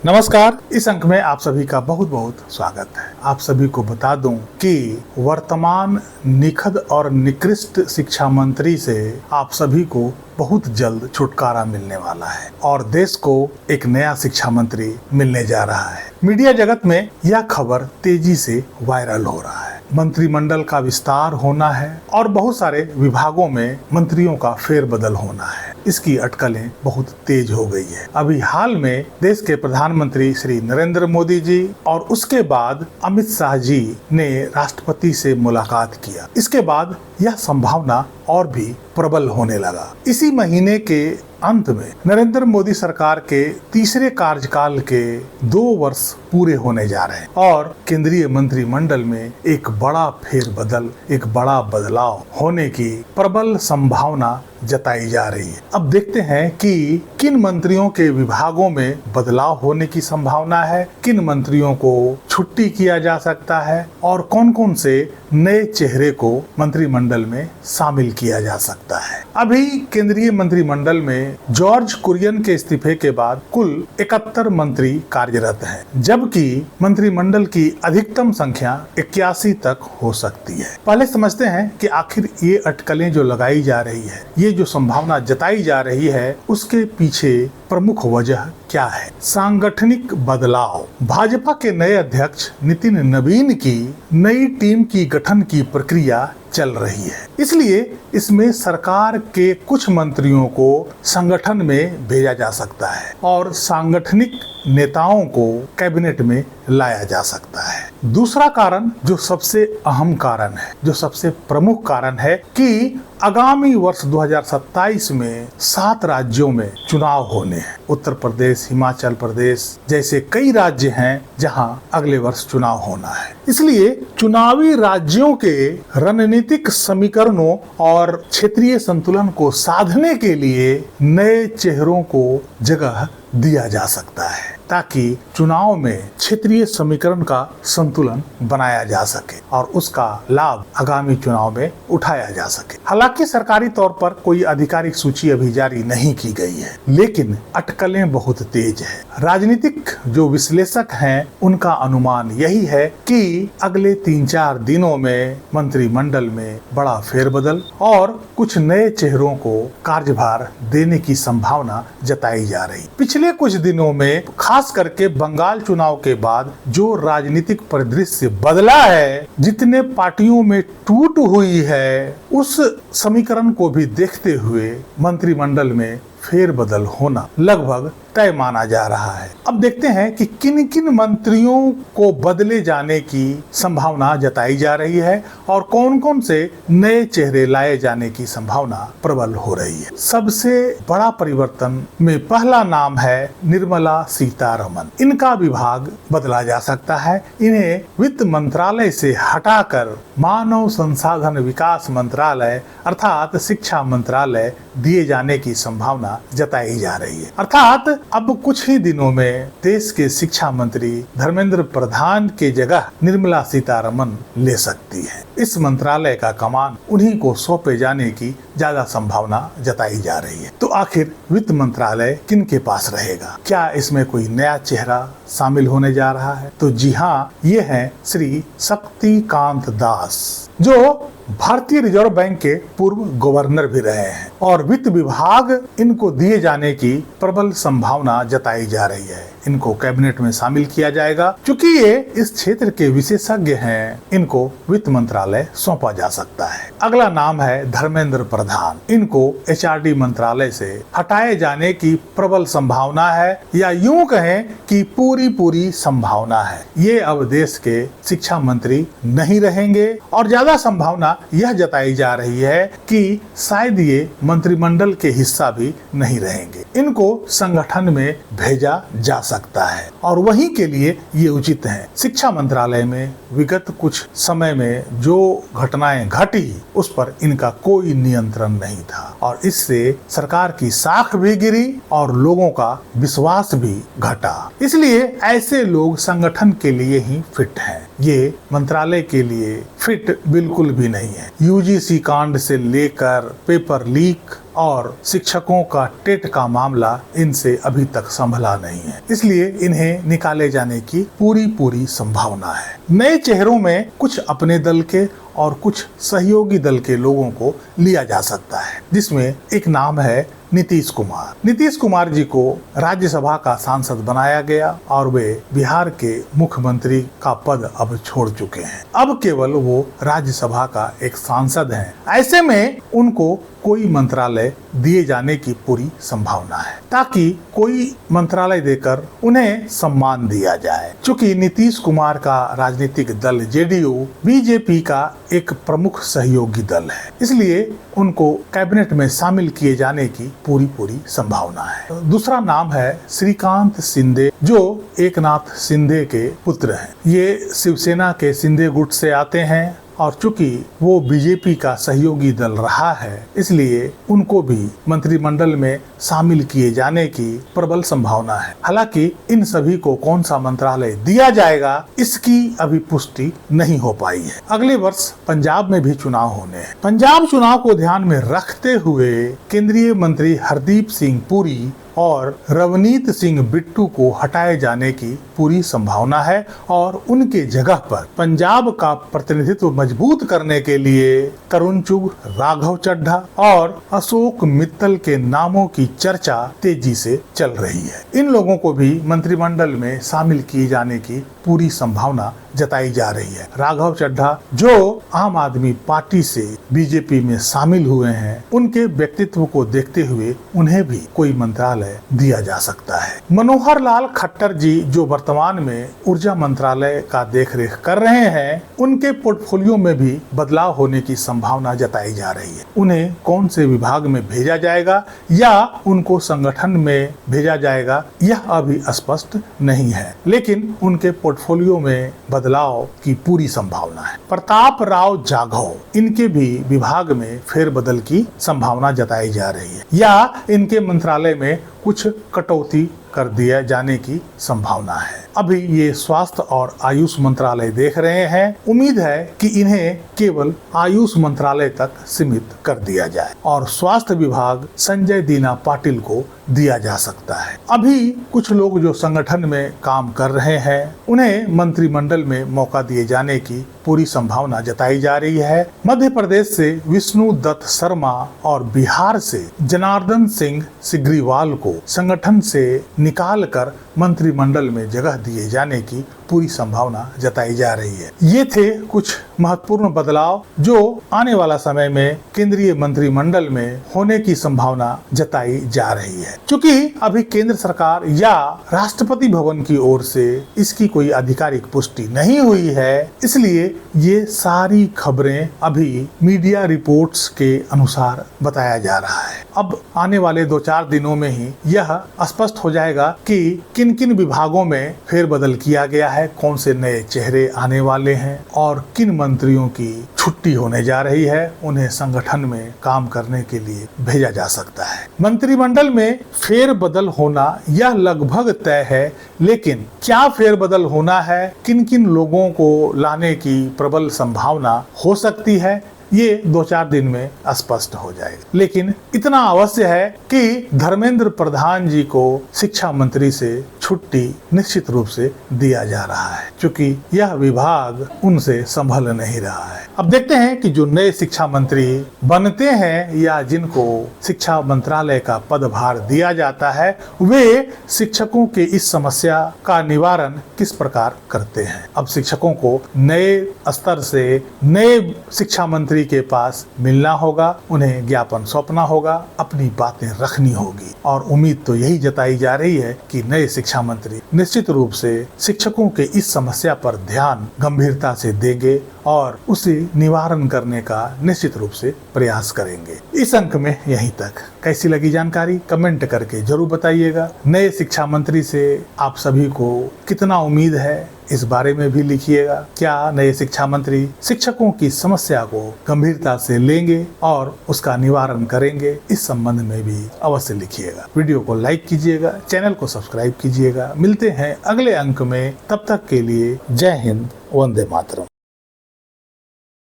नमस्कार। इस अंक में आप सभी का बहुत बहुत स्वागत है। आप सभी को बता दूं कि वर्तमान निखद और निकृष्ट शिक्षा मंत्री से आप सभी को बहुत जल्द छुटकारा मिलने वाला है और देश को एक नया शिक्षा मंत्री मिलने जा रहा है। मीडिया जगत में यह खबर तेजी से वायरल हो रहा है। मंत्रिमंडल का विस्तार होना है और बहुत सारे विभागों में मंत्रियों का फेरबदल होना है। इसकी अटकलें बहुत तेज हो गई है। अभी हाल में देश के प्रधानमंत्री श्री नरेंद्र मोदी जी और उसके बाद अमित शाह जी ने राष्ट्रपति से मुलाकात किया। इसके बाद यह संभावना और भी प्रबल होने लगा। इसी महीने के अंत में नरेंद्र मोदी सरकार के तीसरे कार्यकाल के 2 वर्ष पूरे होने जा रहे हैं और केंद्रीय मंत्रिमंडल में एक बड़ा फेरबदल, एक बड़ा बदलाव होने की प्रबल संभावना जताई जा रही है। अब देखते हैं कि किन मंत्रियों के विभागों में बदलाव होने की संभावना है, किन मंत्रियों को छुट्टी किया जा सकता है और कौन कौन से नए चेहरे को मंत्रिमंडल में शामिल किया जा सकता है। अभी केंद्रीय मंत्रिमंडल में जॉर्ज कुरियन के इस्तीफे के बाद कुल 71 मंत्री कार्यरत हैं, जबकि मंत्रिमंडल की अधिकतम संख्या 81 तक हो सकती है। पहले समझते हैं कि आखिर ये अटकलें जो लगाई जा रही है, ये जो संभावना जताई जा रही है, उसके पीछे प्रमुख वजह क्या है। सांगठनिक बदलाव। भाजपा के नए अध्यक्ष नितिन नवीन की नई टीम की गठन की प्रक्रिया चल रही है, इसलिए इसमें सरकार के कुछ मंत्रियों को संगठन में भेजा जा सकता है और सांगठनिक नेताओं को कैबिनेट में लाया जा सकता है। दूसरा कारण, जो सबसे अहम कारण है, जो सबसे प्रमुख कारण है कि आगामी वर्ष 2027 में 7 राज्यों में चुनाव होने हैं। उत्तर प्रदेश, हिमाचल प्रदेश जैसे कई राज्य हैं जहां अगले वर्ष चुनाव होना है। इसलिए चुनावी राज्यों के रणनीतिक समीकरणों और क्षेत्रीय संतुलन को साधने के लिए नए चेहरों को जगह दिया जा सकता है ताकि चुनाव में क्षेत्रीय समीकरण का संतुलन बनाया जा सके और उसका लाभ आगामी चुनाव में उठाया जा सके। हालांकि सरकारी तौर पर कोई आधिकारिक सूची अभी जारी नहीं की गई है, लेकिन अटकलें बहुत तेज है। राजनीतिक जो विश्लेषक हैं उनका अनुमान यही है कि अगले 3-4 दिनों में मंत्रिमंडल में बड़ा फेरबदल और कुछ नए चेहरों को कार्यभार देने की संभावना जताई जा रही। पिछले कुछ दिनों में खास करके बंगाल चुनाव के बाद जो राजनीतिक परिदृश्य बदला है, जितने पार्टियों में टूट हुई है, उस समीकरण को भी देखते हुए मंत्रिमंडल में फेरबदल होना लगभग तय माना जा रहा है। अब देखते हैं कि किन किन मंत्रियों को बदले जाने की संभावना जताई जा रही है और कौन कौन से नए चेहरे लाए जाने की संभावना प्रबल हो रही है। सबसे बड़ा परिवर्तन में पहला नाम है निर्मला सीतारमण। इनका विभाग बदला जा सकता है। इन्हें वित्त मंत्रालय से हटाकर मानव संसाधन विकास मंत्रालय अर्थात शिक्षा मंत्रालय दिए जाने की संभावना जताई जा रही है। अर्थात अब कुछ ही दिनों में देश के शिक्षा मंत्री धर्मेंद्र प्रधान की जगह निर्मला सीतारमण ले सकती है। इस मंत्रालय का कमान उन्हीं को सौंपे जाने की ज्यादा संभावना जताई जा रही है। तो आखिर वित्त मंत्रालय किन के पास रहेगा? क्या इसमें कोई नया चेहरा शामिल होने जा रहा है? तो जी हाँ, ये है श्री शक्तिकांत दास, जो भारतीय रिजर्व बैंक के पूर्व गवर्नर भी रहे हैं और वित्त विभाग इनको दिए जाने की प्रबल संभावना जताई जा रही है। इनको कैबिनेट में शामिल किया जाएगा। क्योंकि ये इस क्षेत्र के विशेषज्ञ हैं, इनको वित्त मंत्रालय सौंपा जा सकता है। अगला नाम है धर्मेंद्र प्रधान। इनको एचआरडी मंत्रालय से हटाए जाने की प्रबल संभावना है, या यूं कहें कि पूरी संभावना है। ये अब देश के शिक्षा मंत्री नहीं रहेंगे और ज्यादा संभावना यह जताई जा रही है कि शायद ये मंत्रिमंडल के हिस्सा भी नहीं रहेंगे। इनको संगठन में भेजा जा सकता है और वहीं के लिए ये उचित है। शिक्षा मंत्रालय में विगत कुछ समय में जो घटनाएं घटी उस पर इनका कोई नियंत्रण नहीं था और इससे सरकार की साख भी गिरी और लोगों का विश्वास भी घटा। इसलिए ऐसे लोग संगठन के लिए ही फिट हैं। ये मंत्रालय के लिए फिट बिल्कुल भी नहीं है। यूजीसी कांड से लेकर पेपर लीक और शिक्षकों का टेट का मामला इनसे अभी तक संभला नहीं है, इसलिए इन्हें निकाले जाने की पूरी संभावना है। नए चेहरों में कुछ अपने दल के और कुछ सहयोगी दल के लोगों को लिया जा सकता है, जिसमें एक नाम है नीतीश कुमार। नीतीश कुमार जी को राज्यसभा का सांसद बनाया गया और वे बिहार के मुख्यमंत्री का पद अब छोड़ चुके हैं। अब केवल वो राज्यसभा का एक सांसद हैं। ऐसे में उनको कोई मंत्रालय दिए जाने की पूरी संभावना है, ताकि कोई मंत्रालय देकर उन्हें सम्मान दिया जाए। चूंकि नीतीश कुमार का राजनीतिक दल जेडीयू बीजेपी का एक प्रमुख सहयोगी दल है, इसलिए उनको कैबिनेट में शामिल किए जाने की पूरी संभावना है। दूसरा नाम है श्रीकांत शिंदे, जो एकनाथ शिंदे के पुत्र हैं। ये शिवसेना के शिंदे गुट से आते हैं और चूंकि वो बीजेपी का सहयोगी दल रहा है, इसलिए उनको भी मंत्रिमंडल में शामिल किए जाने की प्रबल संभावना है। हालांकि इन सभी को कौन सा मंत्रालय दिया जाएगा, इसकी अभी पुष्टि नहीं हो पाई है। अगले वर्ष पंजाब में भी चुनाव होने हैं। पंजाब चुनाव को ध्यान में रखते हुए केंद्रीय मंत्री हरदीप सिंह पुरी और रवनीत सिंह बिट्टू को हटाए जाने की पूरी संभावना है और उनके जगह पर पंजाब का प्रतिनिधित्व मजबूत करने के लिए तरुण चुग, राघव चड्ढा और अशोक मित्तल के नामों की चर्चा तेजी से चल रही है। इन लोगों को भी मंत्रिमंडल में शामिल किए जाने की पूरी संभावना जताई जा रही है। राघव चड्ढा जो आम आदमी पार्टी से बीजेपी में शामिल हुए हैं, उनके व्यक्तित्व को देखते हुए उन्हें भी कोई मंत्रालय दिया जा सकता है। मनोहर लाल खट्टर जी जो वर्तमान में ऊर्जा मंत्रालय का देखरेख कर रहे हैं, उनके पोर्टफोलियो में भी बदलाव होने की संभावना जताई जा रही है। उन्हें कौन से विभाग में भेजा जाएगा या उनको संगठन में भेजा जाएगा, यह अभी स्पष्ट नहीं है, लेकिन उनके पोर्टफोलियो में बदलाव की पूरी संभावना है। प्रताप राव जाधव, इनके भी विभाग में फेरबदल की संभावना जताई जा रही है या इनके मंत्रालय में कुछ कटौती कर दिया जाने की संभावना है। अभी ये स्वास्थ्य और आयुष मंत्रालय देख रहे हैं। उम्मीद है कि इन्हें केवल आयुष मंत्रालय तक सीमित कर दिया जाए और स्वास्थ्य विभाग संजय दीना पाटिल को दिया जा सकता है। अभी कुछ लोग जो संगठन में काम कर रहे हैं, उन्हें मंत्रिमंडल में मौका दिए जाने की पूरी संभावना जताई जा रही है। मध्य प्रदेश से विष्णु दत्त शर्मा और बिहार से जनार्दन सिंह सिग्रीवाल को संगठन से निकालकर मंत्रिमंडल में जगह दिए जाने की पूरी संभावना जताई जा रही है। ये थे कुछ महत्वपूर्ण बदलाव जो आने वाला समय में केंद्रीय मंत्रिमंडल में होने की संभावना जताई जा रही है। क्योंकि अभी केंद्र सरकार या राष्ट्रपति भवन की ओर से इसकी कोई आधिकारिक पुष्टि नहीं हुई है, इसलिए ये सारी खबरें अभी मीडिया रिपोर्ट्स के अनुसार बताया जा रहा है। अब आने वाले 2-4 दिनों में ही यह स्पष्ट हो जाएगा कि किन किन विभागों में फेरबदल किया गया है, कौन से नए चेहरे आने वाले हैं और किन मंत्रियों की छुट्टी होने जा रही है, उन्हें संगठन में काम करने के लिए भेजा जा सकता है। मंत्रिमंडल में फेरबदल होना यह लगभग तय है, लेकिन क्या फेरबदल होना है, किन किन लोगों को लाने की प्रबल संभावना हो सकती है, ये 2-4 दिन में स्पष्ट हो जाएगा। लेकिन इतना अवश्य है कि धर्मेंद्र प्रधान जी को शिक्षा मंत्री से छुट्टी निश्चित रूप से दिया जा रहा है, क्योंकि यह विभाग उनसे संभल नहीं रहा है। अब देखते हैं कि जो नए शिक्षा मंत्री बनते हैं या जिनको शिक्षा मंत्रालय का पदभार दिया जाता है, वे शिक्षकों के इस समस्या का निवारण किस प्रकार करते हैं। अब शिक्षकों को नए स्तर से नए शिक्षा मंत्री के पास मिलना होगा, उन्हें ज्ञापन सौंपना होगा, अपनी बातें रखनी होगी और उम्मीद तो यही जताई जा रही है कि नए शिक्षा मंत्री निश्चित रूप से शिक्षकों के इस समस्या पर ध्यान गंभीरता से देंगे और उसे निवारण करने का निश्चित रूप से प्रयास करेंगे। इस अंक में यहीं तक। कैसी लगी जानकारी कमेंट करके जरूर बताइएगा। नए शिक्षा मंत्री से आप सभी को कितना उम्मीद है, इस बारे में भी लिखिएगा। क्या नए शिक्षा मंत्री शिक्षकों की समस्या को गंभीरता से लेंगे और उसका निवारण करेंगे, इस संबंध में भी अवश्य लिखिएगा। वीडियो को लाइक कीजिएगा, चैनल को सब्सक्राइब कीजिएगा। मिलते हैं अगले अंक में, तब तक के लिए जय हिंद, वंदे मातरम।